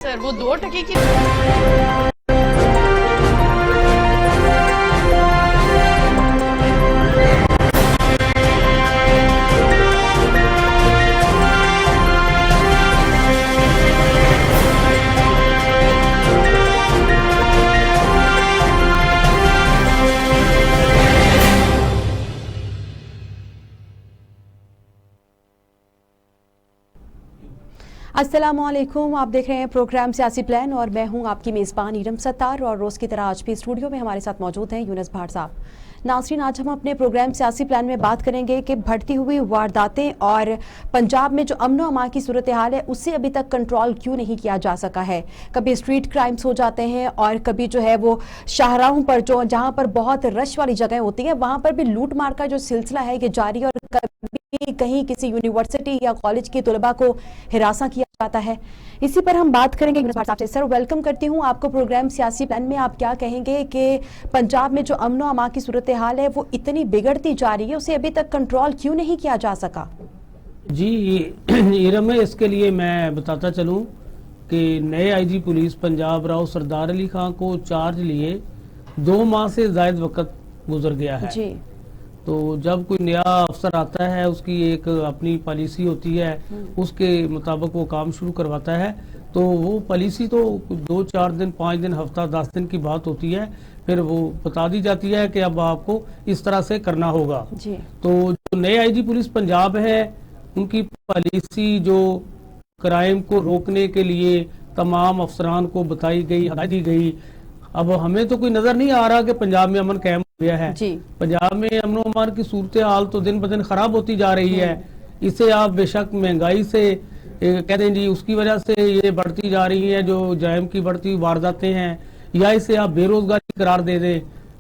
سر وہ 2% کی السلام علیکم، آپ دیکھ رہے ہیں پروگرام سیاسی پلان اور میں ہوں آپ کی میزبان ارم ستار، اور روز کی طرح آج بھی اسٹوڈیو میں ہمارے ساتھ موجود ہیں یونس بھاٹ صاحب۔ ناظرین، آج ہم اپنے پروگرام سیاسی پلان میں بات کریں گے کہ بڑھتی ہوئی وارداتیں اور پنجاب میں جو امن و امان کی صورتحال ہے اسے ابھی تک کنٹرول کیوں نہیں کیا جا سکا ہے۔ کبھی اسٹریٹ کرائمز ہو جاتے ہیں اور کبھی جو ہے وہ شاہراہوں پر جہاں پر بہت رش والی جگہیں ہوتی ہیں وہاں پر بھی لوٹ مار کا جو سلسلہ ہے یہ جاری، اور کبھی کہیں کسی یونیورسٹی یا کالج کی طلباء کو ہراساں کیا جاتا ہے۔ اسی پر ہم بات کریں گے یونس بھاٹ صاحب سے۔ سر، ویلکم کرتی ہوں آپ کو پروگرام سیاسی پلان میں۔ آپ کیا کہیں گے کہ پنجاب میں جو امن و امان کی صورتحال ہے وہ اتنی بگڑتی جا رہی ہے، اسے ابھی تک کنٹرول کیوں نہیں کیا جا سکا؟ جی ارم، اس کے لیے میں بتاتا چلوں کہ نئے آئی جی پولیس پنجاب راؤ سردار علی خان کو چارج لیے 2 ماہ سے زائد وقت گزر گیا ہے۔ جی، تو جب کوئی نیا افسر آتا ہے اس کی ایک اپنی پالیسی ہوتی ہے، اس کے مطابق وہ کام شروع کرواتا ہے، تو وہ پالیسی تو 2-4 دن 5 دن ہفتہ 10 دن کی بات ہوتی ہے، پھر وہ بتا دی جاتی ہے کہ اب آپ کو اس طرح سے کرنا ہوگا۔ جی، تو جو نئے آئی جی پولیس پنجاب ہے ان کی پالیسی جو کرائم کو روکنے کے لیے تمام افسران کو بتائی گئی، ہدایت دی گئی، اب ہمیں تو کوئی نظر نہیں آ رہا کہ پنجاب میں امن قائم ہو گیا ہے۔ جی، پنجاب میں امن و امان کی صورتحال تو دن بدن خراب ہوتی جا رہی ہے۔ اسے آپ بے شک مہنگائی سے کہہ دیں جی اس کی وجہ سے یہ بڑھتی جا رہی ہے جو جرائم کی بڑھتی وارداتیں ہیں، یا اسے آپ بے روزگاری قرار دے دیں،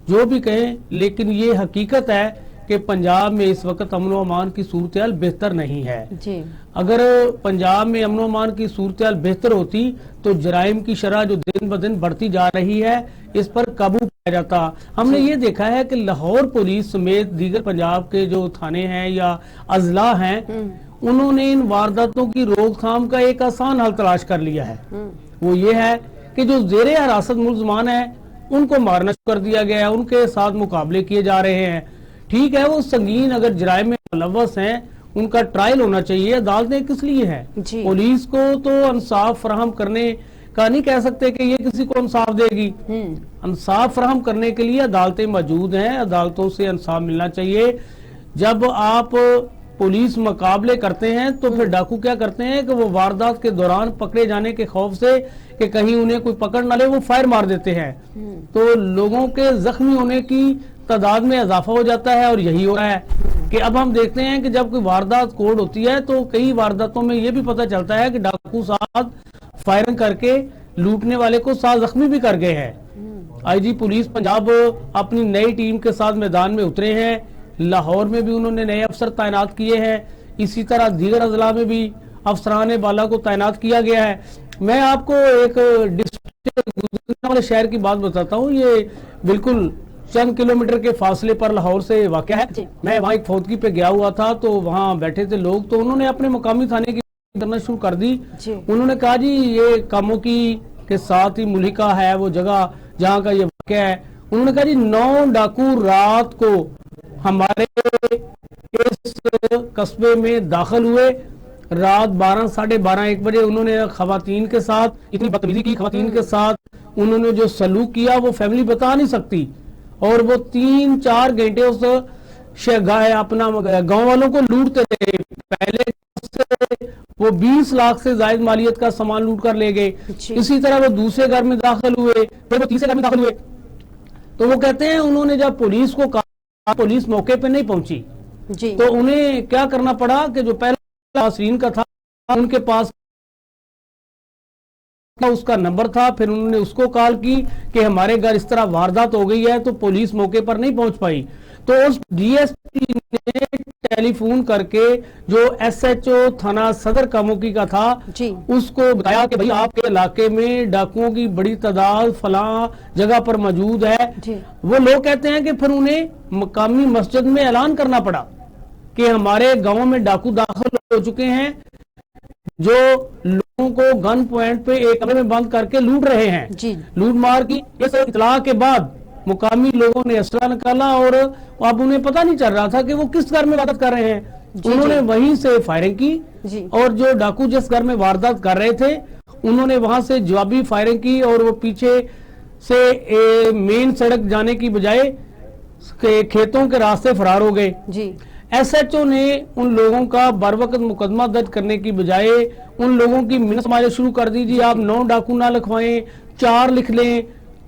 جو بھی کہیں، لیکن یہ حقیقت ہے کہ پنجاب میں اس وقت امن و امان کی صورتحال بہتر نہیں ہے۔ جی، اگر پنجاب میں امن و امان کی صورتحال بہتر ہوتی تو جرائم کی شرح جو دن بدن بڑھتی جا رہی ہے اس پر قابو پایا جاتا۔ ہم نے یہ دیکھا ہے کہ لاہور پولیس سمیت دیگر پنجاب کے جو تھانے ہیں یا اضلاع ہیں انہوں نے ان وارداتوں کی روک تھام کا ایک آسان حل تلاش کر لیا ہے۔ وہ یہ ہے کہ جو زیر حراست ملزمان ہیں ان کو مارنا شروع کر دیا گیا ہے، ان کے ساتھ مقابلے کیے جا رہے ہیں۔ ٹھیک ہے، وہ سنگین اگر جرائم میں ملوث ہیں ان کا ٹرائل ہونا چاہیے، عدالتیں کس لیے ہیں؟ جی، پولیس کو تو انصاف فراہم کرنے کا نہیں کہہ سکتے کہ یہ کسی کو انصاف دے گی۔ انصاف فراہم کرنے کے لیے عدالتیں موجود ہیں، عدالتوں سے انصاف ملنا چاہیے۔ جب آپ پولیس مقابلے کرتے ہیں تو پھر ڈاکو کیا کرتے ہیں کہ وہ واردات کے دوران پکڑے جانے کے خوف سے کہ کہیں انہیں کوئی پکڑ نہ لے وہ فائر مار دیتے ہیں، تو لوگوں کے زخمی ہونے کی تعداد میں اضافہ ہو جاتا ہے۔ اور یہی ہو رہا ہے کہ اب ہم دیکھتے ہیں کہ جب کوئی واردات کوڈ ہوتی ہے تو کئی وارداتوں میں یہ بھی پتہ چلتا ہے کہ ڈاکو ساتھ فائرنگ کر کے لوٹنے والے کو ساتھ زخمی بھی کر گئے ہیں۔ آئی جی پولیس پنجاب اپنی نئی ٹیم کے ساتھ میدان میں اترے ہیں، لاہور میں بھی انہوں نے نئے افسر تعینات کیے ہیں، اسی طرح دیگر اضلاع میں بھی افسران بالا کو تعینات کیا گیا ہے۔ میں آپ کو ایک گزرنے والے شہر کی بات بتاتا ہوں، یہ بالکل چند کلومیٹر کے فاصلے پر لاہور سے واقع ہے۔ میں وہاں ایک فوتگی پہ گیا ہوا تھا تو وہاں بیٹھے تھے لوگ، تو انہوں نے اپنے مقامی تھانے کی کرنا شروع کر دی۔ انہوں نے کہا جی یہ کاموں کی کے ساتھ ہی ملحقہ ہے وہ جگہ جہاں کا یہ واقعہ ہے۔ انہوں نے کہا جی 9 ڈاکو رات کو ہمارے اس قصبے میں داخل ہوئے، رات 12 ساڑھے 12 1 بجے انہوں نے خواتین کے ساتھ اتنی بدتمیزی کی، خواتین کے ساتھ انہوں نے جو سلوک کیا وہ فیملی بتا نہیں سکتی، اور وہ 3-4 گھنٹے اس اپنا گاؤں والوں کو لوٹتے تھے۔ پہلے وہ 20 لاکھ سے زائد مالیت کا سامان لوٹ کر لے گئے، اسی طرح وہ دوسرے گھر میں داخل ہوئے، پھر وہ تیسرے گھر میں داخل ہوئے۔ تو وہ کہتے ہیں انہوں نے جب پولیس کو کہا، پولیس موقع پہ نہیں پہنچی، تو انہیں کیا کرنا پڑا کہ جو پہلا ناصرین کا تھا ان کے پاس اس کا نمبر تھا، پھر انہوں نے اس کو کال کی کہ ہمارے گھر اس طرح واردات ہو گئی ہے، تو پولیس موقع پر نہیں پہنچ پائی۔ تو اس ڈی ایس پی نے ٹیلی فون کر کے جو ایس ایچ او تھانہ صدر کاموکی کا تھا اس کو بتایا کہ بھئی آپ کے علاقے میں ڈاکوؤں کی بڑی تعداد فلاں جگہ پر موجود ہے۔ وہ لوگ کہتے ہیں کہ پھر انہیں مقامی مسجد میں اعلان کرنا پڑا کہ ہمارے گاؤں میں ڈاکو داخل ہو چکے ہیں، جو کو گن پوائنٹ پہ ایک کمرے میں بند کر کے لوٹ رہے ہیں. جی لوٹ مار کی اس اطلاع کے بعد مقامی لوگوں نے اسلحہ نکالا اور اب انہیں پتہ نہیں چل رہا تھا کہ وہ کس گھر میں واردات کر رہے ہیں. انہوں نے وہیں سے فائرنگ کی اور جو ڈاکو جس گھر میں واردات کر رہے تھے انہوں نے وہاں سے جوابی فائرنگ کی اور وہ پیچھے سے مین سڑک جانے کی بجائے کھیتوں کے راستے فرار ہو گئے. جی ایس ایچ او نے ان لوگوں کا بر وقت مقدمہ درج کرنے کی بجائے ان لوگوں کی منت سماجت شروع کر دی. جی آپ 9 ڈاکو نہ لکھوائیں 4 لکھ لیں.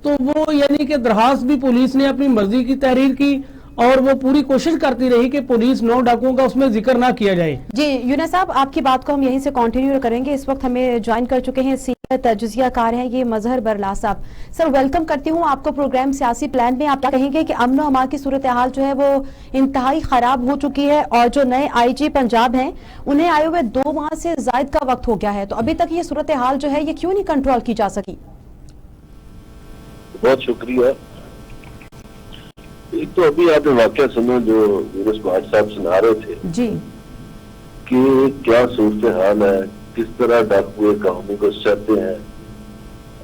تو وہ یعنی کہ درخواست بھی پولیس نے اپنی مرضی کی تحریر کی اور وہ پوری کوشش کرتی رہی کہ پولیس 9 ڈاکوؤں کا اس میں ذکر نہ کیا جائے. جی یونس صاحب آپ کی بات کو ہم یہیں سے کنٹینیو کریں گے. اس وقت ہمیں جوائن کر چکے ہیں سینئر تجزیہ کار ہیں یہ مظہر برلا صاحب. سر ویلکم کرتی ہوں آپ کو پروگرام سیاسی پلان میں. آپ کیا کہیں گے کہ امن و امان کی صورتحال جو ہے وہ انتہائی خراب ہو چکی ہے اور جو نئے آئی جی پنجاب ہیں انہیں آئے ہوئے 2 ماہ سے زائد کا وقت ہو گیا ہے تو ابھی تک یہ صورتحال جو ہے یہ کیوں نہیں کنٹرول کی جا سکی؟ بہت شکریہ. ایک تو ابھی آپ نے واقعہ سنا جو یونس بھاٹ صاحب سنا رہے تھے جی کہ کیا صورتحال ہے, کس طرح ڈاکو کہانی کو چڑھتے ہیں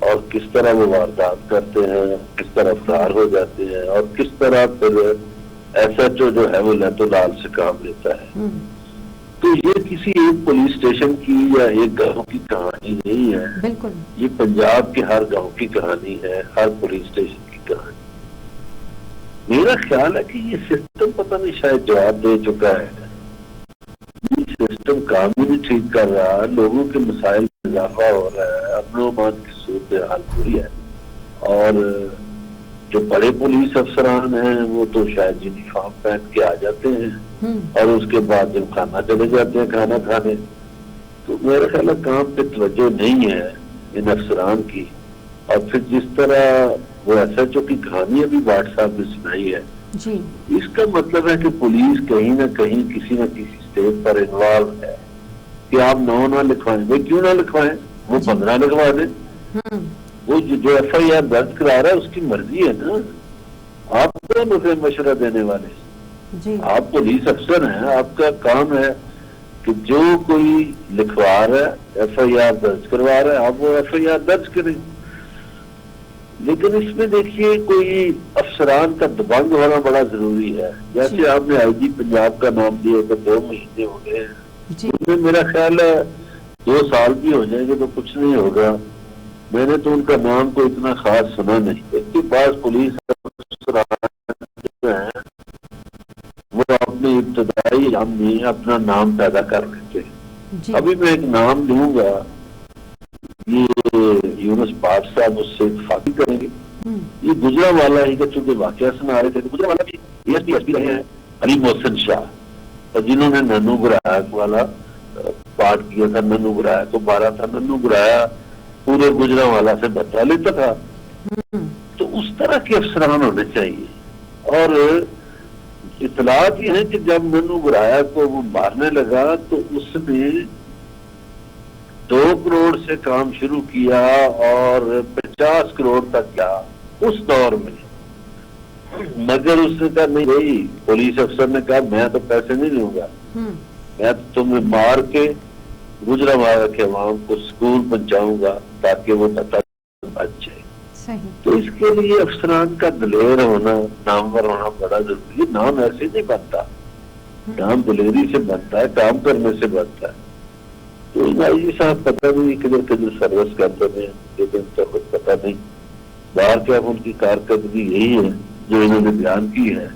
اور کس طرح وہ واردات کرتے ہیں, کس طرح فرار ہو جاتے ہیں اور کس طرح پھر ایس ایچ او جو ہے وہ لہت و لال سے کام لیتا ہے. تو یہ کسی ایک پولیس اسٹیشن کی یا ایک گاؤں کی کہانی نہیں ہے. بالکل یہ پنجاب کے ہر گاؤں کی کہانی ہے, ہر پولیس اسٹیشن کی کہانی. میرا خیال ہے کہ یہ سسٹم پتہ نہیں شاید جواب دے چکا ہے. یہ سسٹم کام ہی نہیں ٹھیک کر رہا, لوگوں کے مسائل میں اضافہ ہو رہا ہے, امن و امان کی صورتحال بری ہے. اور جو بڑے پولیس افسران ہیں وہ تو شاید یونیفارم پہن کے آ جاتے ہیں اور اس کے بعد جب کھانا چلے جاتے ہیں کھانا کھانے. تو میرا خیال ہے کام پہ توجہ نہیں ہے ان افسران کی. اور پھر جس طرح وہ ایس ایچ او کی کہانی ابھی بھاٹ صاحب نے سنائی ہے جی اس کا مطلب ہے کہ پولیس کہیں نہ کہیں کسی نہ کسی اسٹیج پر انوالو ہے کہ آپ 9 نہ لکھوائیں. وہ کیوں نہ لکھوائیں, وہ 15 لکھوا دیں. وہ جو ایف آئی آر درج کرا رہا ہے اس کی مرضی ہے نا. آپ کون اسے مشورہ دینے والے؟ جی آپ پولیس افسر ہیں, آپ کا کام ہے کہ جو کوئی لکھوا رہا ہے ایف آئی آر درج کروا رہا ہے آپ وہ ایف آئی آر درج کریں. لیکن اس میں دیکھیے کوئی افسران کا دبنگ ہونا بڑا ضروری ہے. جیسے آپ نے آئی جی پنجاب کا نام دیا تو 2 مہینے ہو گئے ہیں. اس میں میرا خیال ہے 2 سال بھی ہو جائیں گے تو کچھ نہیں ہوگا. میں نے تو ان کا نام کو اتنا خاص سنا نہیں. ایک کے پاس پولیس افسران ہیں وہ اپنے ابتدائی عام میں اپنا نام پیدا کر لیتے ہیں. ابھی میں ایک نام لوں گا, یہ یونس بھاٹ صاحب اس سے اتفاقی کریں گے. یہ گجرانوالہ ہی کا چونکہ واقعہ سنا رہے تھے. گجرانوالہ بھی ایس پی رہے ہیں علی محسن شاہ, اور جنہوں نے ننو گرایک والا پارٹ کیا تھا. ننو گرایک کو 12 تھا. ننو گرایا پورے گجرانوالہ سے بتا لیتا تھا. تو اس طرح کے افسران ہونے چاہیے. اور اطلاعات یہ ہیں کہ جب ننو گرایا کو وہ مارنے لگا تو اس نے 2 کروڑ سے کام شروع کیا اور 50 کروڑ تک گیا اس دور میں. مگر اس نے کہا نہیں بھائی, پولیس افسر نے کہا میں تو پیسے نہیں لوں گا, میں تو تمہیں مار کے گجرانوالہ کے عوام کو سکول پہنچاؤں گا تاکہ وہ پتہ بچ جائے. تو اس کے لیے افسران کا دلیر ہونا, نامور ہونا بڑا ضروری ہے. نام ایسے نہیں بنتا, نام دلیری سے بنتا ہے, کام کرنے سے بنتا ہے. تو آئی جی صاحب پتہ نہیں کدھر سروس کرتے ہیں, لیکن تو کچھ پتہ نہیں. باہر کیا ان کی کارکردگی یہی ہے جو انہوں نے بیان کی ہے,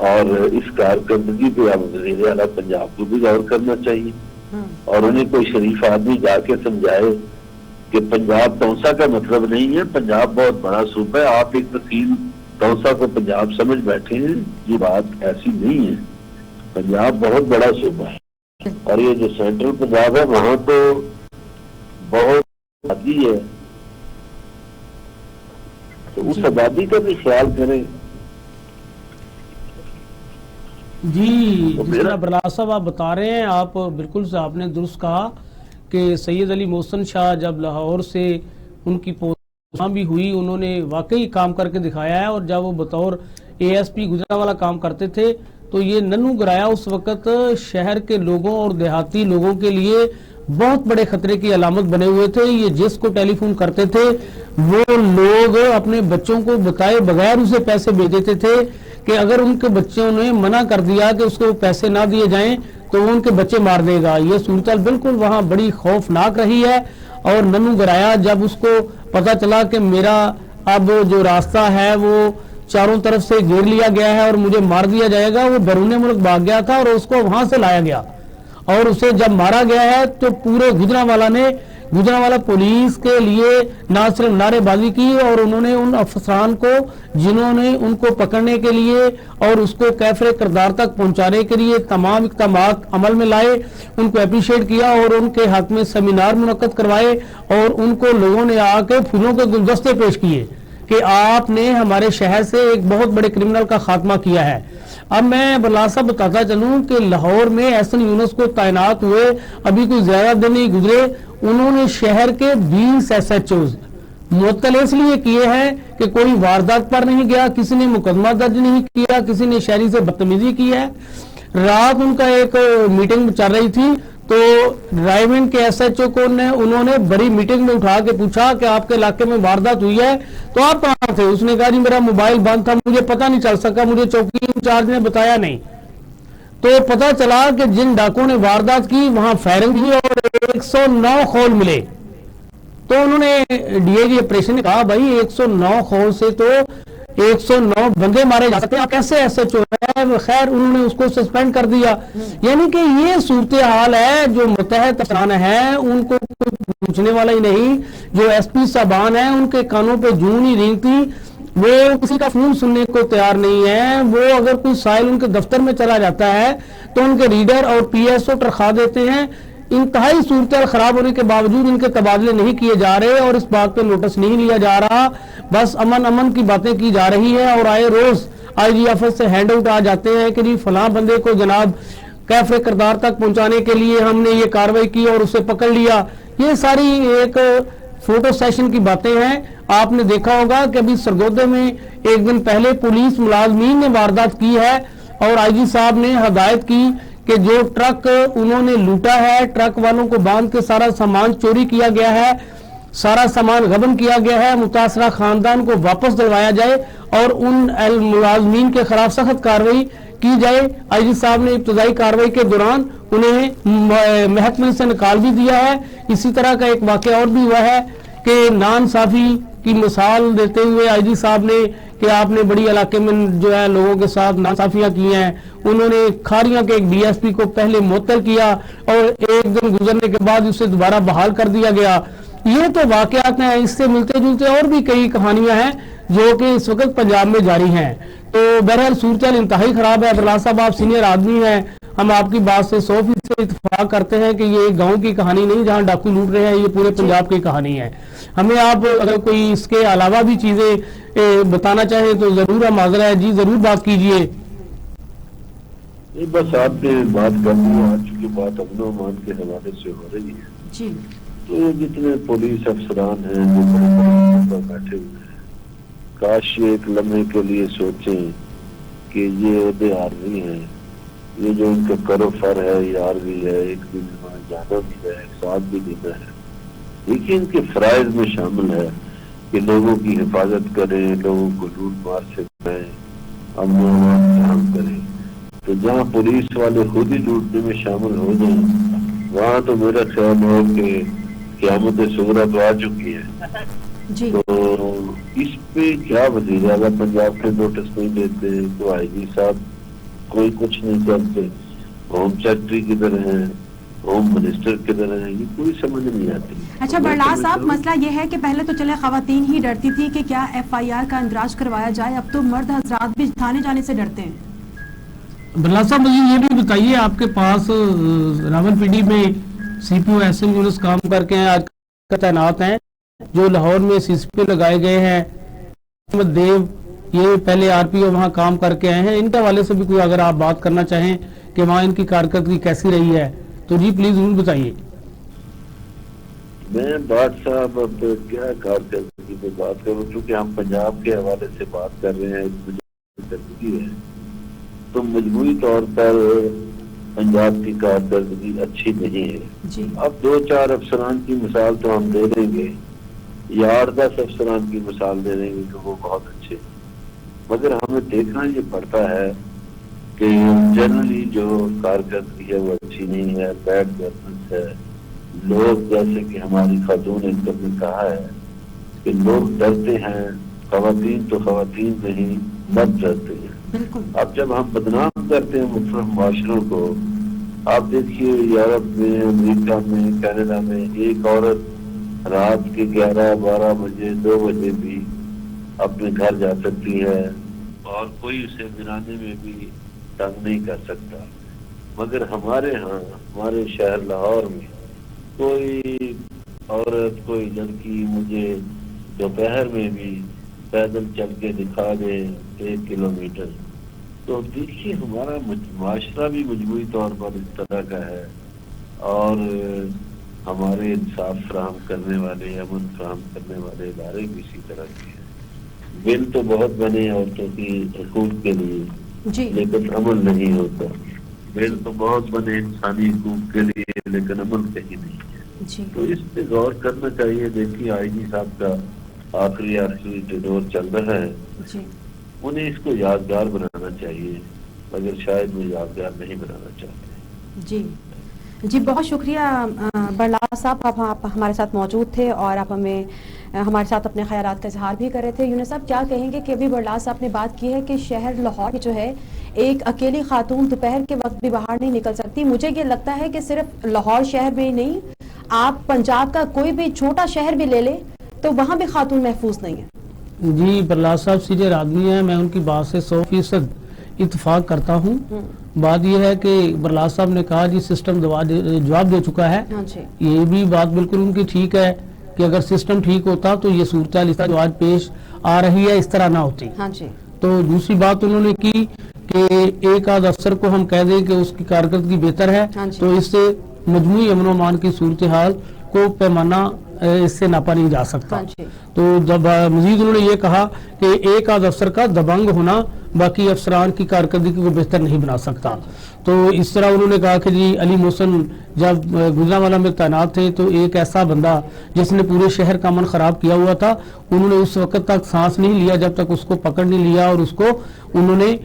اور اس کارکردگی پہ اب وزیر اعلیٰ پنجاب کو بھی غور کرنا چاہیے. اور انہیں کوئی شریف آدمی جا کے سمجھائے کہ پنجاب تونسا کا مطلب نہیں ہے. پنجاب بہت بڑا صوبہ ہے. آپ ایک تحصیل تونسا کو پنجاب سمجھ بیٹھے ہیں, یہ بات ایسی نہیں ہے. پنجاب بہت بڑا صوبہ ہے. اور یہ جو سینٹرل پنجاب ہے وہاں تو بہت آبادی ہے, تو اس آبادی کا بھی خیال کریں. جی جس طرح برلا صاحب آپ بتا رہے ہیں, آپ بالکل سے آپ نے درست کہا کہ سید علی محسن شاہ جب لاہور سے ان کی پوسٹ بھی ہوئی انہوں نے واقعی کام کر کے دکھایا ہے. اور جب وہ بطور اے ایس پی گجرانوالہ کام کرتے تھے تو یہ ننو گرایا اس وقت شہر کے لوگوں اور دیہاتی لوگوں کے لیے बहुत बड़े खतरे की अलामत बने हुए थे। ये जिसको टेलीफोन करते थे वो लोग अपने बच्चों को बताए बगैर उसे पैसे भेज देते थे कि अगर उनके बच्चों ने मना कर दिया कि उसको पैसे ना दिए जाएं तो वो उनके बच्चे मार देगा। ये सूरत बिल्कुल वहां बड़ी खौफनाक रही है। और नन्नू गराया जब उसको पता चला कि मेरा अब जो रास्ता है वो चारों तरफ से घेर लिया गया है और मुझे मार दिया जाएगा, वो बैरून मुल्क भाग गया था और उसको वहां से लाया गया। और उसे जब मारा गया है तो पूरे गुजरांवाला पुलिस के लिए ना सिर्फ नारेबाजी की और उन्होंने उन अफसरान को जिन्होंने उनको पकड़ने के लिए और उसको कैफरे किरदार तक पहुंचाने के लिए तमाम इक़दामात अमल में लाए, उनको अप्रिशिएट किया और उनके हक में सेमिनार मुनक्कद करवाए और उनको लोगों ने आके फूलों के गुलदस्ते पेश किए कि आपने हमारे शहर से एक बहुत बड़े क्रिमिनल का खात्मा किया है। अब मैं बलासा बताता चलूं कि लाहौर में एहसन यूनुस को तैनात हुए अभी कोई ज्यादा दिन नहीं गुजरे, उन्होंने शहर के 20 SHOs मुअत्तल इसलिए किए हैं कि कोई वारदात पर नहीं गया, किसी ने मुकदमा दर्ज नहीं किया, किसी ने शहरी से बदतमीजी की है। रात उनका एक मीटिंग चल रही थी तो रायविंड के SHO को उन्होंने बड़ी मीटिंग में उठा के पूछा कि आपके इलाके में वारदात हुई है तो आप कहां थे? उसने कहा जी मेरा मोबाइल बंद था, मुझे पता नहीं चल सका, मुझे चौकी इंचार्ज ने बताया नहीं। तो पता चला कि जिन डाकुओं ने वारदात की वहां फायरिंग की और 109 खौल मिले। तो उन्होंने DIG ऑपरेशन ने कहा भाई 109 खौल से तो 109 बंदे मारे जा सकते हैं, आप कैसे SHO है? खैर उन्होंने उसको सस्पेंड कर दिया। यानी कि ये सूरत हाल है। जो मुतहद अफसरान है उनको कोई पूछने वाला ही नहीं, जो SP साहबान है उनके कानों पे जूं नहीं रेंगती, वो किसी का फोन सुनने को तैयार नहीं है। वो अगर कोई साइल उनके दफ्तर में चला जाता है तो उनके रीडर और PSO तरखा देते हैं। इंतहाई सूरत खराब होने के बावजूद इनके तबादले नहीं किए जा रहे और इस बात पे नोटिस नहीं लिया जा रहा, बस अमन की बातें की जा रही है। और आए रोज IG ऑफिस से हैंड आउट आ जाते हैं कि जी फलां बंदे को जनाब कैफरे किरदार तक पहुंचाने के लिए हमने ये कार्रवाई की और उसे पकड़ लिया। ये सारी एक फोटो सेशन की बातें हैं। आपने देखा होगा कि अभी सरगोधे में एक दिन पहले पुलिस मुलाजमीन ने वारदात की है और IG साहब ने हदायत की कि जो ट्रक उन्होंने लूटा है, ट्रक वालों को बांध के सारा सामान चोरी किया गया है, सारा सामान गबन किया गया है, मुतासरा खानदान को वापस दिलवाया जाए और उन मुलाजमीन के खिलाफ सख्त कार्रवाई की जाए। IG साहब ने इब्तदाई कार्रवाई के दौरान उन्हें महकमे से निकाल भी दिया है। इसी तरह का एक वाक़या और भी हुआ है कि नाइंसाफी की मिसाल देते हुए IG साहब ने कि आपने बड़ी इलाके में जो है लोगों के साथ नाइंसाफियां की हैं। उन्होंने खारियां के एक DSP को पहले मुअत्तल किया और एक दिन गुजरने के बाद उसे दोबारा बहाल कर दिया गया। ये तो वाकयात हैं, इससे मिलते जुलते और भी कई कहानियां हैं जो कि इस वक्त पंजाब में जारी हैं। तो बहरहाल सूरत इंतहाई खराब है। बरला साहब आप सीनियर आदमी हैं, हम आपकी बात से 100% इत्तेफाक करते हैं कि ये गांव की कहानी नहीं जहां डाकू लूट रहे हैं, ये पूरे पंजाब की कहानी है। हमें आप अगर कोई इसके अलावा भी चीजें बताना चाहें तो जरूर हम हाजिर है जी, जरूर बात कीजिए। बस आपने बात कर दी, आज की बात अमन अमान के हवाले से हो रही है जी। तो जितने पुलिस अफसरान हैं जो बड़े पर बैठे हुए हैं, काश ये एक लम्हे के लिए सोचें कि ये ओहदे आर्मी है, ये जो इनका करो फर है ये आर्मी है, एक दिन जाना भी है, एक साथ भी देना है। देखिए इनके फराइज में शामिल है कि लोगों की हिफाजत करें, लोगों को लूट मार से बचाएं, अमन अमान करें। तो जहाँ पुलिस वाले खुद ही लूटने में शामिल हो जाए वहाँ तो मेरा ख्याल है कि क़यामत सुगरा तो आ चुकी है जी। तो इस पे क्या वज़ीर आज़म पंजाब के नोटिस नहीं देते, तो IG साहब कोई कुछ नहीं करते, होम सेक्रेटरी किधर है, होम मिनिस्टर किधर है, ये कोई समझ नहीं आती। अच्छा बरला साहब, मसला ये है कि पहले तो चले खवातीन ही डरती थी कि क्या FIR का इंदराज करवाया जाए, अब तो मर्द हजरात भी थाने जाने से डरते हैं। बरला साहब मुझे ये भी बताइए, आपके पास रावलपिंडी में CPO एहसन यूनुस काम करके हैं, आज तैनात हैं, जो लाहौर में CCP लगाए गए हैं, अहमद देव ये पहले RPO वहाँ काम करके आए हैं, इनके हवाले से भी कोई अगर आप बात करना चाहें कि वहाँ इनकी कारकर्दगी कैसी रही है तो जी प्लीज जरूर बताइए। मैं बात साहब अब क्या कारकर्दगी पे बात करूँ, क्योंकि हम पंजाब के हवाले से बात कर रहे हैं, है तो मजबूरी तौर पर पंजाब की कारकर्दगी अच्छी नहीं है। जी अब 2-4 अफसरान की मिसाल तो हम दे देंगे या 8-10 अफसरान की मिसाल दे देंगे कि वो बहुत अच्छे, मगर हमें देखना ये पड़ता है कि जनरली जो कारकर्दगी है वो अच्छी नहीं है, बैड गवर्नेंस है। लोग जैसे कि हमारी खातून इनकम ने कहा है कि लोग डरते हैं, खवातीन तो खवातीन नहीं मर्द डरते हैं। बिल्कुल। अब जब हम बदनाम करते हैं मुख्तलिफ माशरों को, आप देखिए यूरोप में, अमेरिका में, कनाडा में एक औरत रात के 11-12 बजे 2 बजे भी अपने घर जा सकती है और कोई उसे गिराने में भी तंग नहीं कर सकता। मगर हमारे यहाँ, हमारे शहर लाहौर में कोई औरत, कोई लड़की मुझे दोपहर में भी पैदल चल के दिखा दे 1 किलोमीटर, तो देखिए हमारा माशरा भी मजबूरी तौर पर इस तरह का है और हमारे इंसाफ फराहम करने वाले, अमन फराहम करने वाले इदारे भी इसी तरह के हैं। बिल तो बहुत बने औरतों की हकूक के लिए, जी लेकिन अमल नहीं होता। बिल तो बहुत बने इंसानी हकूक के लिए, लेकिन अमल कहीं नहीं है। जी तो इस पे गौर करना चाहिए। देखिए आईजी साहब का आखिरी दौर चल रहा है, जी उन्हें इसको यादगार बनाना चाहिए, मगर शायद वो यादगार नहीं बनाना चाहते। जी जी बहुत शुक्रिया बरलास साहब, आप हमारे साथ मौजूद थे और आप हमें हमारे साथ अपने ख्यालात का इजहार भी कर रहे थे। यूनुस साहब क्या कहेंगे कि अभी बरलास साहब ने बात की है कि शहर लाहौर जो है एक अकेली खातून दोपहर के वक्त भी बाहर नहीं निकल सकती। मुझे ये लगता है कि सिर्फ लाहौर शहर में ही नहीं, आप पंजाब का कोई भी छोटा शहर भी ले ले तो वहाँ भी खातून महफूज नहीं है। जी बरलास साहब सीनियर आदमी हैं, मैं उनकी बात से 100% इत्तेफाक करता हूँ। बात यह है कि बरलास साहब ने कहा जी सिस्टम जवाब दे चुका है। हाँ जी ये भी बात बिल्कुल उनकी ठीक है कि अगर सिस्टम ठीक होता तो ये सूरत जो आज पेश आ रही है इस तरह ना होती। हाँ जी तो दूसरी बात उन्होंने की कि एक आध अफसर को हम कह दें कि उसकी कारकर्दगी बेहतर है, हाँ जी। तो इससे मजमूई अमन अमान की सूरत हाल को पैमाना इससे नापा नहीं जा सकता। हाँ जी। तो जब मजीद उन्होंने ये कहा कि एक आध अफसर का दबंग होना बाकी अफसरान की कारकर्दगी को बेहतर नहीं बना सकता। तो इस तरह उन्होंने कहा कि जी अली मोहसन जब गुजरांवाला में तैनात थे तो एक ऐसा बंदा जिसने पूरे शहर का अमन खराब किया हुआ था, उन्होंने उस वक्त तक सांस नहीं लिया जब तक उसको पकड़ नहीं लिया और उसको उन्होंने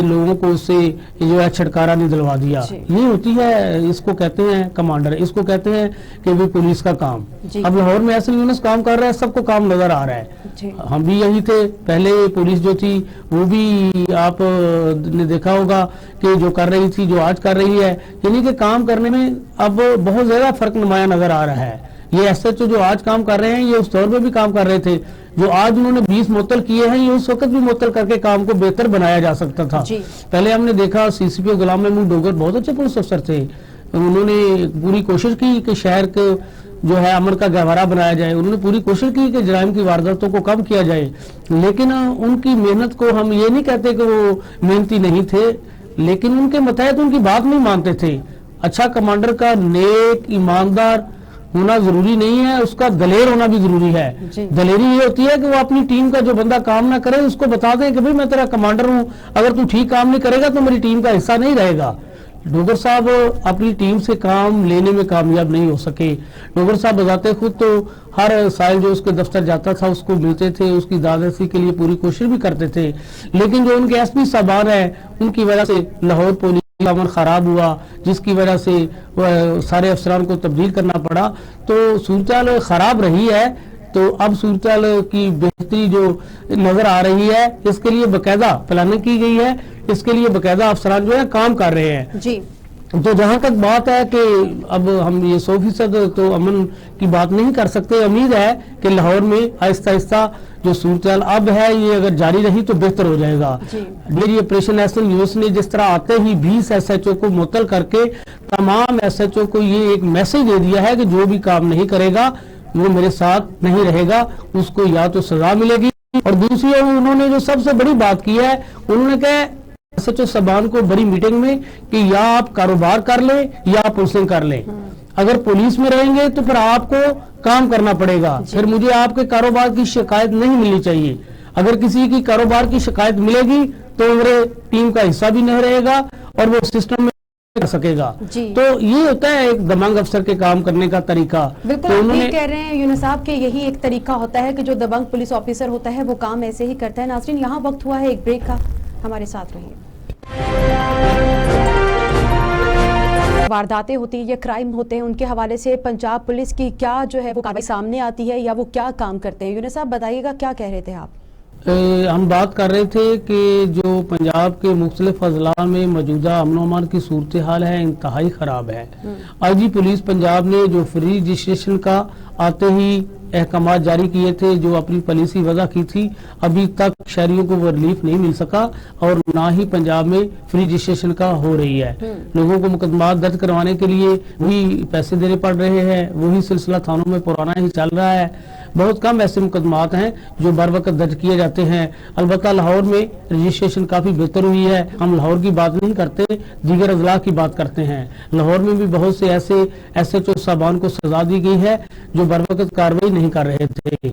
लोगों को उससे जो है छटकारा नहीं दिलवा दिया। ये होती है, इसको कहते हैं कमांडर, इसको कहते हैं कि भी पुलिस का काम। अब लाहौर में ऐसे यूनुस काम कर रहा है, सबको काम नजर आ रहा है। हम भी यही थे, पहले पुलिस जो थी वो भी आप ने देखा होगा कि जो कर रही थी, जो आज कर रही है, यानी कि काम करने में अब बहुत ज्यादा फर्क नुमाया नजर आ रहा है। ये एसएचओ जो आज काम कर रहे हैं ये उस दौर में भी काम कर रहे थे। जो आज उन्होंने 20 मुअत्तल किए हैं, ये उस वक्त भी मुअत्तल करके काम को बेहतर बनाया जा सकता था। पहले हमने देखा सीसीपी गुलाम महमूद डोगर बहुत अच्छे पुलिस अफसर थे, उन्होंने पूरी कोशिश की कि शहर के जो है अमन का गहवारा बनाया जाए, उन्होंने पूरी कोशिश की कि जराइम की वारदातों को कम किया जाए। लेकिन उनकी मेहनत को हम ये नहीं कहते कि वो मेहनती नहीं थे, लेकिन उनके मतहत उनकी बात नहीं मानते थे। अच्छा कमांडर का नेक ईमानदार होना जरूरी नहीं है, उसका दलेर होना भी जरूरी है। दलेरी ये होती है कि वो अपनी टीम का जो बंदा काम ना करे उसको बता दे कि भाई मैं तेरा कमांडर हूं, अगर तू ठीक काम नहीं करेगा तो मेरी टीम का हिस्सा नहीं रहेगा। डोगर साहब अपनी टीम से काम लेने में कामयाब नहीं हो सके। डोगर साहब बताते खुद तो हर साल जो उसके दफ्तर जाता था उसको मिलते थे, उसकी दादरसी के लिए पूरी कोशिश भी करते थे, लेकिन जो उनके एसपी साहबान है उनकी वजह से लाहौर पुलिस का अमन खराब हुआ, जिसकी वजह से सारे अफसरान को तब्दील करना पड़ा। तो सूरत खराब रही है, तो अब सूरत की बेहतरी जो नजर आ रही है इसके लिए बाकायदा प्लानिंग की गई है, इसके लिए बाकायदा अफसरान जो है काम कर रहे हैं जी। तो जहां तक बात है कि अब हम ये 100% तो अमन की बात नहीं कर सकते, उम्मीद है कि लाहौर में आहिस्ता आहिस्ता जो सूरत अब है ये अगर जारी रही तो बेहतर हो जाएगा। ये ऑपरेशन एहसन यूनुस ने जिस तरह आते ही 20 एसएचओ को मुअत्तल करके तमाम एसएचओ को ये एक मैसेज दे दिया है कि जो भी काम नहीं करेगा वो मेरे साथ नहीं रहेगा, उसको या तो सजा मिलेगी। और दूसरी ओर उन्होंने जो सबसे बड़ी बात की है, उन्होंने कहा एसएचओ साहबान को बड़ी मीटिंग में कि या आप कारोबार कर लें या आप पुलिसिंग कर लें। अगर पुलिस में रहेंगे तो फिर आपको काम करना पड़ेगा, फिर मुझे आपके कारोबार की शिकायत नहीं मिलनी चाहिए। अगर किसी की कारोबार की शिकायत मिलेगी तो मेरे टीम का हिस्सा भी नहीं रहेगा और वो सिस्टम में کر سکے گا. جی. تو یہ ہوتا ہے ایک دبنگ افسر کے کام کرنے کا طریقہ. بالکل آپ ٹھیک کہہ رہے ہیں یونس صاحب کہ یہی ایک طریقہ ہوتا ہے کہ جو دبنگ پولیس آفیسر ہوتا ہے وہ کام ایسے ہی کرتا ہے. ناظرین یہاں وقت ہوا ہے ایک بریک کا, ہمارے ساتھ رہیے. وارداتیں ہوتی ہیں یا کرائم ہوتے ہیں, ان کے حوالے سے پنجاب پولیس کی کیا جو ہے وہ کارروائی سامنے آتی ہے یا وہ کیا کام کرتے ہیں؟ یونس صاحب بتائیے گا, کیا کہہ رہے تھے آپ؟ ہم بات کر رہے تھے کہ جو پنجاب کے مختلف اضلاع میں موجودہ امن و امان کی صورتحال ہے انتہائی خراب ہے. آئی جی پولیس پنجاب نے جو فری رجسٹریشن کا آتے ہی احکامات جاری کیے تھے, جو اپنی پالیسی وضع کی تھی, ابھی تک شہریوں کو وہ ریلیف نہیں مل سکا اور نہ ہی پنجاب میں فری رجسٹریشن کا ہو رہی ہے. لوگوں کو مقدمات درج کروانے کے لیے وہی پیسے دینے پڑ رہے ہیں, وہی سلسلہ تھانوں میں پرانا ہی چل رہا ہے. بہت کم ایسے مقدمات ہیں جو بر وقت درج کیے جاتے ہیں. البتہ لاہور میں رجسٹریشن کافی بہتر ہوئی ہے. ہم لاہور کی بات نہیں کرتے, دیگر اضلاع کی بات کرتے ہیں. لاہور میں بھی بہت سے ایسے ایس ایچ او صاحبان کو سزا دی گئی ہے جو بر وقت کارروائی نہیں کر رہے تھے.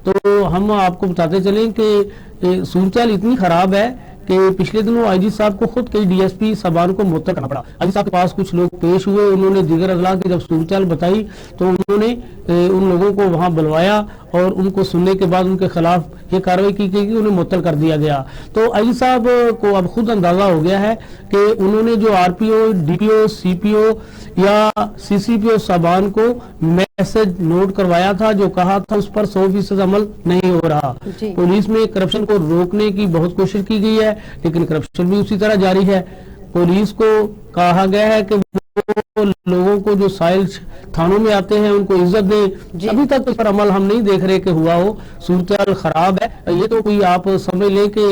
تو ہم آپ کو بتاتے چلیں کہ صورتحال اتنی خراب ہے کہ پچھلے دنوں آئی جی صاحب کو خود کئی ڈی ایس پی صاحبان کو معطل کرنا پڑا. آئی جی صاحب کے پاس کچھ لوگ پیش ہوئے, انہوں نے دیگر اضلاع کی جب صورتحال بتائی تو انہوں نے ان لوگوں کو وہاں بلوایا اور ان کو سننے کے بعد ان کے خلاف یہ کارروائی کی گئی کہ انہیں معطل کر دیا گیا. تو آئی جی صاحب کو اب خود اندازہ ہو گیا ہے کہ انہوں نے جو آر پی او, ڈی پی او, سی پی او یا سی سی پی او صاحبان کو میسج نوٹ کروایا تھا, جو کہا تھا اس پر 100% عمل نہیں ہو رہا. پولیس میں کرپشن کو روکنے کی بہت کوشش کی گئی ہے لیکن کرپشن بھی اسی طرح جاری ہے. پولیس کو کہا گیا ہے کہ وہ لوگوں کو جو سائل تھانوں میں آتے ہیں ان کو عزت دیں. ابھی تک اس پر عمل ہم نہیں دیکھ رہے کہ ہوا ہو. صورتحال خراب ہے. یہ تو کوئی آپ سمجھ لیں کہ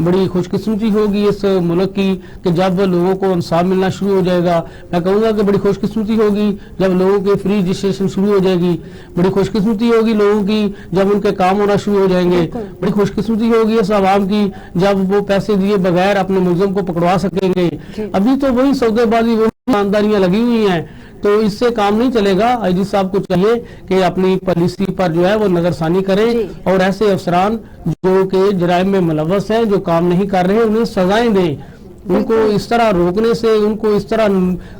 بڑی خوش قسمتی ہوگی اس ملک کی کہ جب لوگوں کو انصاف ملنا شروع ہو جائے گا. میں کہوں گا کہ بڑی خوش قسمتی ہوگی جب لوگوں کے فری رجسٹریشن شروع ہو جائے گی. بڑی خوش قسمتی ہوگی لوگوں کی جب ان کے کام ہونا شروع ہو جائیں گے. بڑی خوش قسمتی ہوگی اس عوام کی جب وہ پیسے دیے بغیر اپنے ملزم کو پکڑوا سکیں گے. ابھی تو وہی سودے بازی, وہی ایمانداریاں لگی ہوئی ہیں, تو اس سے کام نہیں چلے گا. آئی جی صاحب کو چاہیے کہ اپنی پالیسی پر جو ہے وہ نظر ثانی کریں اور ایسے افسران جو کہ جرائم میں ملوث ہیں, جو کام نہیں کر رہے, انہیں سزائیں دیں. ان کو اس طرح روکنے سے, ان کو اس طرح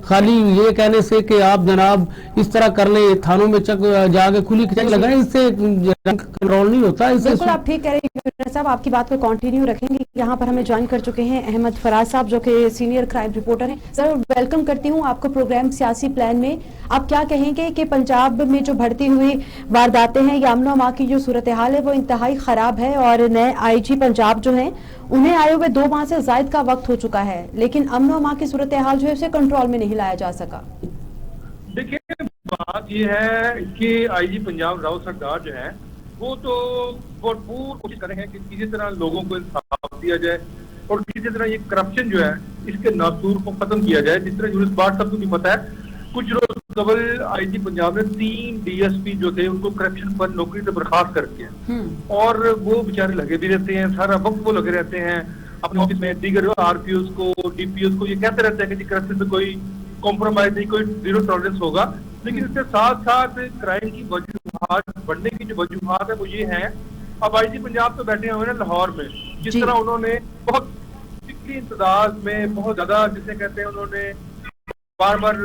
خالی یہ کہنے سے کہ آپ جناب اس طرح کر لیں, تھانوں میں جا کے کھلی چیک لگائیں, اس سے کنٹرول نہیں ہوتا. بالکل آپ ٹھیک کہہ رہے ہیں صاحب, آپ کی بات کو کنٹینیو رکھیں گے. یہاں پر ہمیں جوائن کر چکے ہیں احمد فراز صاحب جو کہ سینئر کرائم رپورٹر ہیں. سر ویلکم کرتی ہوں آپ کو پروگرام سیاسی پلان میں. آپ کیا کہیں گے کہ پنجاب میں جو بڑھتی ہوئی وارداتیں ہیں یا امن و امان کی جو صورتحال ہے وہ انتہائی خراب ہے اور نئے آئی جی پنجاب جو ہیں انہیں آئے ہوئے 2 ماہ سے زائد کا وقت ہو چکا ہے لیکن امن و امان کی صورتحال جو ہے اسے کنٹرول میں نہیں لایا جا سکا؟ دیکھیں بات یہ ہے کہ آئی جی پنجاب راؤ سردار جو ہے وہ تو بھرپور کوشش کر رہے ہیں کہ کسی طرح لوگوں کو انصاف دیا جائے اور کسی طرح یہ کرپشن جو ہے اس کے ناسور کو ختم کیا جائے. جس طرح یونس بھٹ صاحب کو بھی پتا ہے کچھ روز قبل آئی جی پنجاب نے 3 ڈی ایس پی جو تھے ان کو کرپشن پر نوکری سے برخاست کر دیا اور وہ بیچارے لگے بھی رہتے ہیں, سارا وقت وہ لگے رہتے ہیں اپنے آفس میں. دیگر آر پی اوز کو, ڈی پی اوز کو یہ کہتے رہتے ہیں کہ کرپشن سے کوئی کمپرومائز نہیں, کوئی زیرو ٹالرنس ہوگا. لیکن اس کے ساتھ ساتھ کرائم کی وجوہات بڑھنے کی جو وجوہات ہے وہ یہ ہیں. اب آئی جی پنجاب تو بیٹھے ہوئے ہیں لاہور میں, جس طرح انہوں نے بہت فکری امتداد میں بہت زیادہ جسے کہتے ہیں انہوں نے بار بار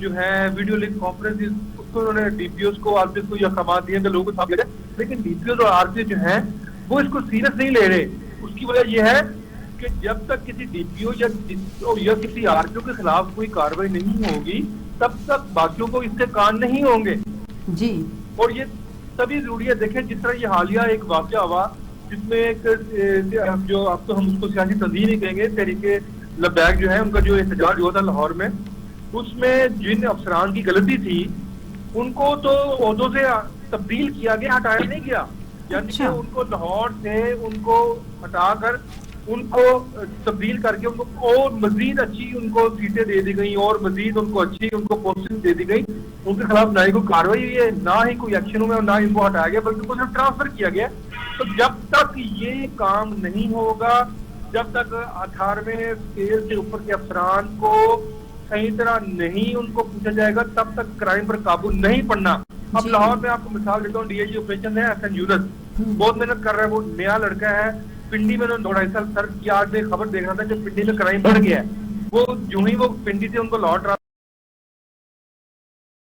جو ہے ویڈیو لنک کانفرنس اس کو انہوں نے ڈی پی اوز کو, آر پی اوز کو یہ احکامات دیے کہ لوگوں کو ساتھ لے جائے. لیکن ڈی پی اوز اور آر پی اوز جو ہیں وہ اس کو سیریس نہیں لے رہے. اس کی وجہ یہ ہے کہ جب تک کسی ڈی پی او یا کسی آر پی او کے خلاف کوئی کارروائی نہیں ہوگی تب تک باقیوں کو اس کے کان نہیں ہوں گے. جی, اور یہ تبھی ضروری ہے. دیکھیں جس طرح یہ حالیہ ایک واقعہ ہوا جس میں ایک جو اب تو ہم اس کو سیاسی تنظیم ہی کہیں گے, تحریک لبیک جو ہے ان کا جو احتجاج ہوا تھا لاہور میں, اس میں جن افسران کی غلطی تھی ان کو تو عہدوں سے تبدیل کیا گیا, ہٹایا نہیں گیا. یعنی کہ ان کو لاہور سے ان کو ہٹا کر ان کو تبدیل کر کے ان کو اور مزید اچھی ان کو سیٹیں دے دی گئی اور مزید ان کو اچھی ان کو پوسٹنگ دے دی گئی. ان کے خلاف نہ ہی کوئی کارروائی ہوئی ہے, نہ ہی کوئی ایکشن ہوا, نہ ان کو ہٹایا گیا بلکہ ان کو ٹرانسفر کیا گیا. تو جب تک یہ کام نہیں ہوگا, جب تک 18ویں اسکیل سے اوپر کے افسران کو صحیح طرح نہیں ان کو پوچھا جائے گا, تب تک کرائم پر قابو نہیں پڑنا. اب لاہور میں آپ کو مثال دیتا ہوں, ڈی آئی جی آپریشن ہے ایس این یونس, بہت محنت کر رہا ہے, وہ نیا لڑکا ہے. پنڈی میں انہوں نے 2.5 سال سرچ کیا. آج میں خبر دیکھ رہا تھا کہ پنڈی میں کرائم بڑھ گیا ہے. وہ जो ही वो पिंडी से उनको लौट रहा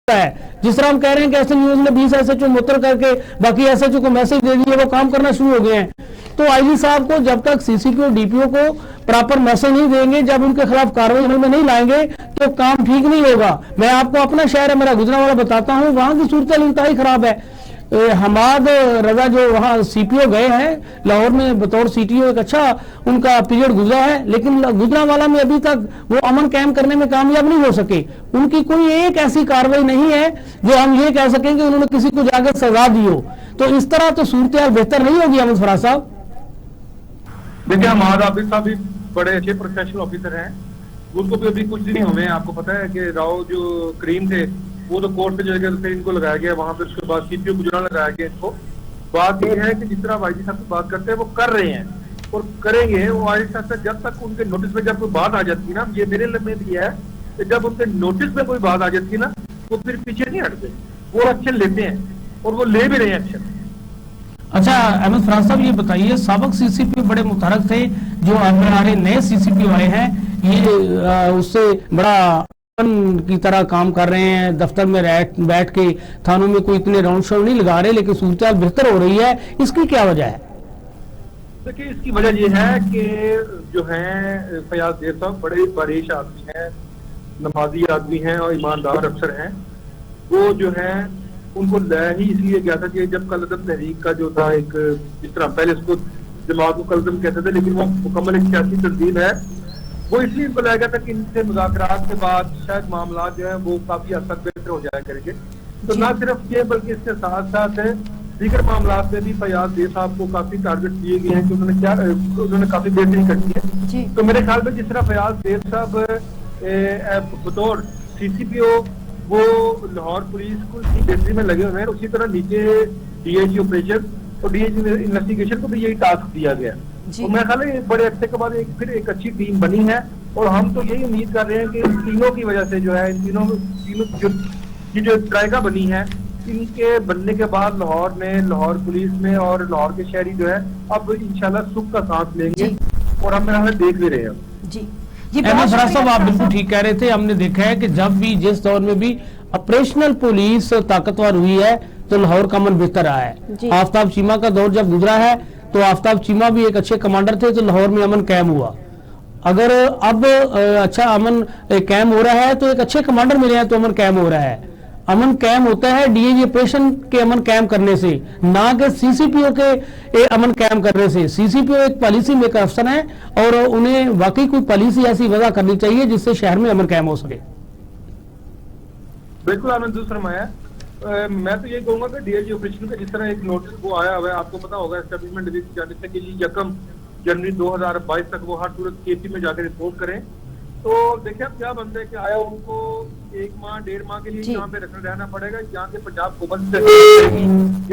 है। जिस तरह हम कह रहे हैं कि ऐसे न्यूज में 20 SHO मुअत्तल करके बाकी SHO को मैसेज दे दिए, वो काम करना शुरू हो गए हैं। तो आईजी साहब को जब तक CCP और DPO को प्रॉपर मैसेज नहीं देंगे, जब उनके खिलाफ कार्रवाई अमल में नहीं लाएंगे, तो काम ठीक नहीं होगा। मैं आपको अपना शहर है, मेरा गुजरांवाला बताता हूँ, वहां की सूरत इंतहाई खराब है। हमाद रजा जो वहाँ CPO गए हैं लाहौर में बतौर CTO, एक अच्छा उनका पीरियड गुजरा है, लेकिन गुजरांवाला में अभी तक वो अमन कायम करने में कामयाब नहीं हो सके। उनकी कोई एक ऐसी कार्रवाई नहीं है जो हम ये कह सकें कि उन्होंने किसी को जाकर सजा दी हो। तो इस तरह तो सूरत हाल बेहतर नहीं होगी। अहमद फराज साहब, देखिए, हमाद आबिद साहब भी बड़े अच्छे प्रोफेशनल ऑफिसर हैं, उनको भी अभी कुछ दिन हुए हैं। आपको पता है कि राव जो करीम थे वो तो कोर्ट पे जगह से इनको लगाया गया, वहां पे उसके बाद CPO गुजरान लगाया गया इनको। बात ये है कि जिस तरह आईजी साहब से बात करते हैं वो कर रहे हैं और करेंगे। वो आईजी साहब से जब तक उनके नोटिस में जब कोई बात आ जाती है ना, ये मेरे में भी है कि जब उनके नोटिस में कोई बात आ जाती है ना, वो फिर पीछे नहीं हटते, वो एक्शन लेते हैं और वो ले भी रहे हैं एक्शन। अच्छा अहमद फराज साहब, ये बताइए, साबिक CCP बड़े मुतहरक थे, जो हमारे नए CCP आए हैं, ये उससे बड़ा की तरह काम कर रहे हैं, दफ्तर में बैठ के थानों में कोई इतने राउंड शो नहीं लगा रहे, लेकिन सूरत हाल बेहतर हो रही है। इसकी क्या वजह है? देखिए, इसकी वजह ये है कि जो है फयाज देर साहब बड़े बारिश आदमी हैं, नमाजी आदमी हैं और ईमानदार अफसर हैं। वो जो है उनको लाया ही इसलिए गया था कि जब कलदम तहरीक का जो था, एक जिस तरह पहले उसको जमात को कलदम कहते थे, लेकिन वो मुकम्मल एक सियासी तंजीम है, वो इसलिए इनको लाया गया था कि इनसे मुज़ाकरात के बाद शायद मामला जो है वो काफी हद तक बेहतर हो जाया करेंगे। तो ना सिर्फ ये बल्कि इसके साथ साथ दीगर मामला में भी फयाज देर साहब को काफी टारगेट दिए गए हैं कि उन्होंने काफी बेहतरी करनी है। तो मेरे ख्याल में जिस तरह फयाज देर साहब बतौर CCPO वो लाहौर पुलिस को बेहतरी में लगे हुए हैं, उसी तरह नीचे DIG ऑपरेशन और DIG इन्वेस्टिगेशन को भी यही टास्क दिया गया। तो मैं ख्याल है बड़े अरसे के बाद फिर एक अच्छी टीम बनी है और हम तो यही उम्मीद कर रहे हैं कि इन तीनों की वजह से जो है, इन तीनों जो ट्राइका बनी है, इनके बनने के बाद लाहौर में, लाहौर पुलिस में और लाहौर के शहरी जो है अब इंशाल्लाह सुख का सांस लेंगे और हम मेरा देख भी रहे हैं। जी अहमद फराज साहब, आप बिल्कुल ठीक कह रहे थे। हमने देखा है कि जब भी जिस दौर में भी ऑपरेशनल पुलिस ताकतवर हुई है तो लाहौर का अमन बेहतर रहा है। आफ्ताब चीमा का दौर जब गुजरा है तो आफ्ताब चीमा भी एक अच्छे कमांडर थे, तो लाहौर में अमन कायम हुआ। अगर अब अच्छा अमन कायम हो रहा है तो एक अच्छे कमांडर मिले हैं तो अमन कायम हो रहा है। अमन कायम होता है DIG ऑपरेशन के अमन कायम करने से, ना कि CCPO के अमन कायम करने से। CCPO एक पॉलिसी मेकर अफसर है और उन्हें वाकई कोई पॉलिसी ऐसी वजह करनी चाहिए जिससे शहर में अमन कायम हो सके। बिल्कुल आपने दुरुस्त फरमाया। मैं तो ये कहूंगा कि DIG ऑपरेशन का जिस तरह एक नोटिस वो आया हुआ है, आपको पता होगा एस्टेब्लिशमेंट डिवीजन की जानिब से कि 1 जनवरी 2022 तक वो हर सूरत KP में जाकर रिपोर्ट करें। तो देखिए अब क्या बनता है कि आया उनको 1 माह 1.5 माह के लिए यहाँ पे रहना पड़ेगा, यहाँ के पंजाब हुकूमत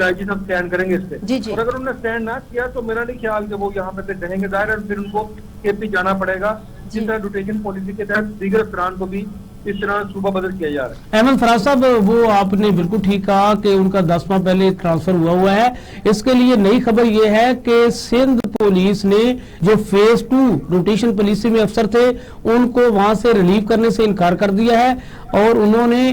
IG सब स्टैंड करेंगे इस पे। और अगर उन्होंने स्टैंड ना किया तो मेरा नहीं ख्याल कि वो यहाँ पे रहेंगे, जाहिर है फिर उनको KP जाना पड़ेगा। जिस तरह रोटेशन पॉलिसी के तहत दीगर अफसरान को भी इस तरह सूबा बदल किया जा रहा है। अहमद फराज साहब, वो आपने बिल्कुल ठीक कहा कि उनका 10 माह पहले ट्रांसफर हुआ है। इसके लिए नई खबर ये है कि सिंध पुलिस ने जो फेज 2 रोटेशन पुलिस में अफसर थे उनको वहां से रिलीव करने से इनकार कर दिया है और उन्होंने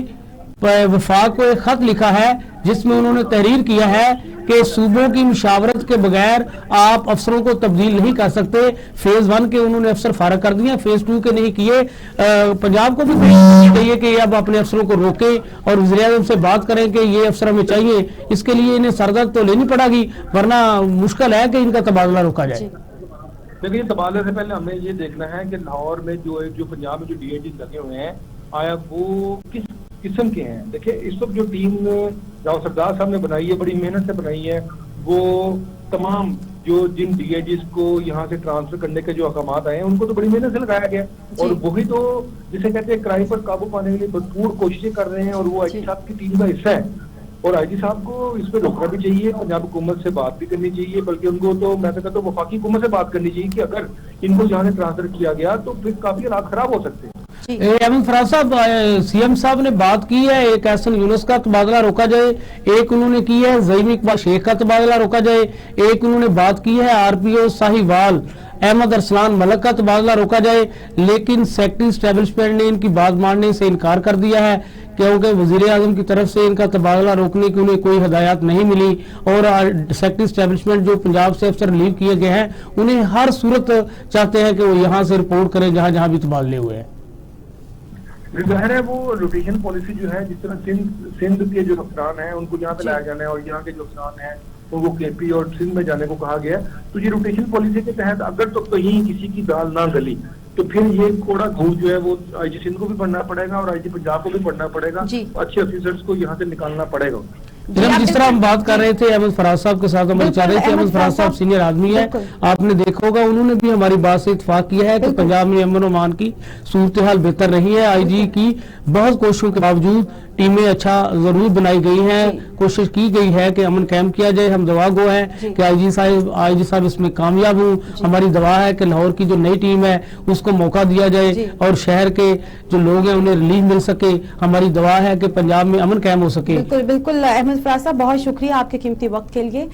वफाक को एक खत लिखा है जिसमें उन्होंने तहरीर किया है कि सूबों की मुशावरत के बगैर आप अफसरों को तब्दील नहीं कर सकते। फेज 1 के उन्होंने अफसर फारग कर दिए, फेज 2 के नहीं किए। पंजाब को भी चाहिए कि अब अपने अफसरों को रोकें और वज़ीर-ए-आज़म से बात करें कि ये अफसर हमें चाहिए। इसके लिए इन्हें सरदर्द तो लेनी पड़ेगी, वरना मुश्किल है कि इनका तबादला रोका जाए। देखिए, तबादले से पहले हमें ये देखना है कि लाहौर में जो पंजाब में जो DIG लगे हुए हैं, आया वो किस किस्म के हैं। देखिए, इस वक्त जो टीम राव सरदार साहब ने बनाई है, बड़ी मेहनत से बनाई है। वो तमाम जिन DIGs को यहाँ से ट्रांसफर करने के जो अहकामात आए हैं उनको तो बड़ी मेहनत से लगाया गया और वही तो जिसे कहते हैं क्राइम पर काबू पाने के लिए भरपूर कोशिशें कर रहे हैं और वो IG साहब की टीम का हिस्सा है। और IG साहब को इस पर रोकना भी चाहिए, पंजाब हुकूमत से बात भी करनी चाहिए, बल्कि उनको तो मैं तो कहता हूँ वफाकी हुकूमत से बात करनी चाहिए कि अगर इनको यहाँ से ट्रांसफर किया गया तो फिर काफी हालात खराब हो सकते हैं। अहमद फराज साहब, सीएम साहब ने बात की है एक एहसन यूनुस का तबादला रोका जाए, एक उन्होंने की है ज़ईम इकबाल शेख का तबादला रोका जाए, एक उन्होंने बात की है आरपीओ साहिवाल अहमद अरसलान मलक का तबादला रोका जाए, लेकिन सेक्रेटरी एस्टेब्लिशमेंट ने इनकी बात मानने से इनकार कर दिया है क्योंकि वजीर आजम की तरफ से इनका तबादला रोकने की उन्हें कोई हदायत नहीं मिली और सेक्रेटरी एस्टेब्लिशमेंट जो पंजाब से अफसर रिलीव किए गए हैं उन्हें हर सूरत चाहते हैं कि वो यहाँ से रिपोर्ट करें जहाँ जहाँ भी तबादले हुए हैं। जाहिर है वो रोटेशन पॉलिसी जो है, जिस तरह सिंध के जो अफसरान हैं उनको यहाँ पे लाया जाना है और यहाँ के जो अफसरान हैं उनको केपी और सिंध में जाने को कहा गया है, तो ये रोटेशन पॉलिसी के तहत अगर तो कहीं किसी की दाल ना गली तो फिर ये कोड़ा घूस जो है वो आईजी सिंध को भी पढ़ना पड़ेगा और आईजी पंजाब को भी पढ़ना पड़ेगा, अच्छे ऑफिसर्स को यहाँ से निकालना पड़ेगा। जिस तरह हम बात कर रहे थे अहमद फराज साहब के साथ हम चाह रहे थे, अहमद फराज साहब सीनियर आदमी है, आपने देखा होगा उन्होंने भी हमारी बात से इत्तेफाक किया है कि पंजाब में अमन अमान की सूरत हाल बेहतर रही है। आईजी की बहुत कोशिशों के बावजूद टीमें अच्छा जरूर बनाई गई हैं, कोशिश की गई है कि अमन कायम किया जाए। हम दवा गो हैं कि आईजी साहब इसमें कामयाब हों। हमारी दवा है कि लाहौर की जो नई टीम है उसको मौका दिया जाए और शहर के जो लोग हैं उन्हें रिलीफ मिल सके। हमारी दवा है कि पंजाब में अमन कायम हो सके। बिल्कुल बिल्कुल अहमद फराज साहब, बहुत शुक्रिया आपके कीमती वक्त के लिए।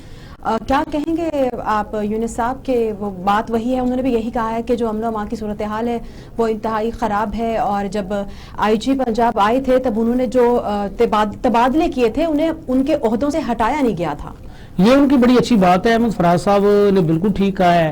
क्या कहेंगे आप यूनुस साहब के, वो बात वही है, उन्होंने भी यही कहा है कि जो अमन अमान की सूरत हाल है वो इंतहाई ख़राब है और जब आईजी पंजाब आए थे तब उन्होंने जो तबादले किए थे उन्हें उनके ओहदों से हटाया नहीं गया था। ये उनकी बड़ी अच्छी बात है। अहमद फराज साहब ने बिल्कुल ठीक कहा है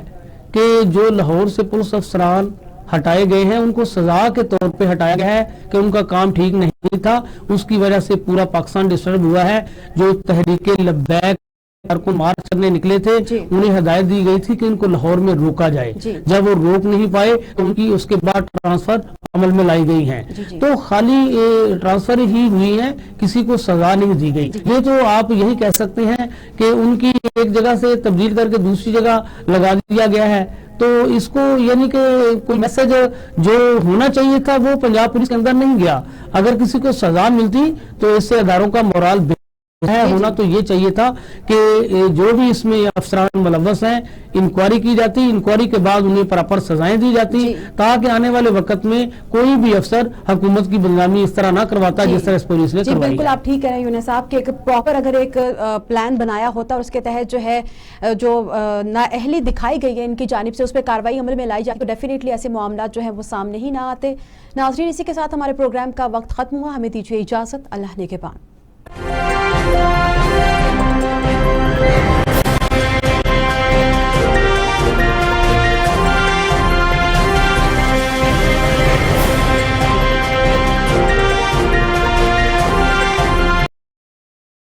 कि जो लाहौर से पुलिस अफसरान हटाए गए हैं उनको सजा के तौर पे हटाया गया है कि उनका काम ठीक नहीं था, उसकी वजह से पूरा पाकिस्तान डिस्टर्ब हुआ है। जो तहरीके लब्बैक को मार्च करने निकले थे उन्हें हदायत दी गई थी कि इनको लाहौर में रोका जाए, जब वो रोक नहीं पाए तो उनकी उसके बाद ट्रांसफर अमल में लाई गई हैं। तो खाली ट्रांसफर ही हुई है, किसी को सजा नहीं दी गई। ये तो आप यही कह सकते हैं कि उनकी एक जगह से तब्दील करके दूसरी जगह लगा दिया गया है। तो इसको यानी कि कोई मैसेज जो होना चाहिए था वो पंजाब पुलिस के अंदर नहीं गया। अगर किसी को सजा मिलती तो इससे अदारों का मोराल है होना तो ये चाहिए था कि जो भी इसमें अफसरान मुलव्वस हैं इंक्वायरी की जाती, इंक्वायरी के बाद उन्हें प्रॉपर सजाएं दी जाती ताकि आने वाले वक्त में कोई भी अफसर हुकूमत की बदनामी इस तरह ना करवाता जिस तरह इस पुलिस ने करवाई। बिल्कुल आप ठीक कह रहे हैं यूनुस साहब कि एक प्रॉपर अगर एक प्लान बनाया होता और उसके तहत जो है जो नाअहली दिखाई गई है इनकी जानिब से उस पर कार्रवाई अमल में लाई जाती तो डेफिनेटली ऐसे मामला जो है वो सामने ही ना आते। नाज़रीन, इसी के साथ हमारे प्रोग्राम का वक्त खत्म हुआ, हमें दीजिए इजाजत, अल्लाह ने के बाद।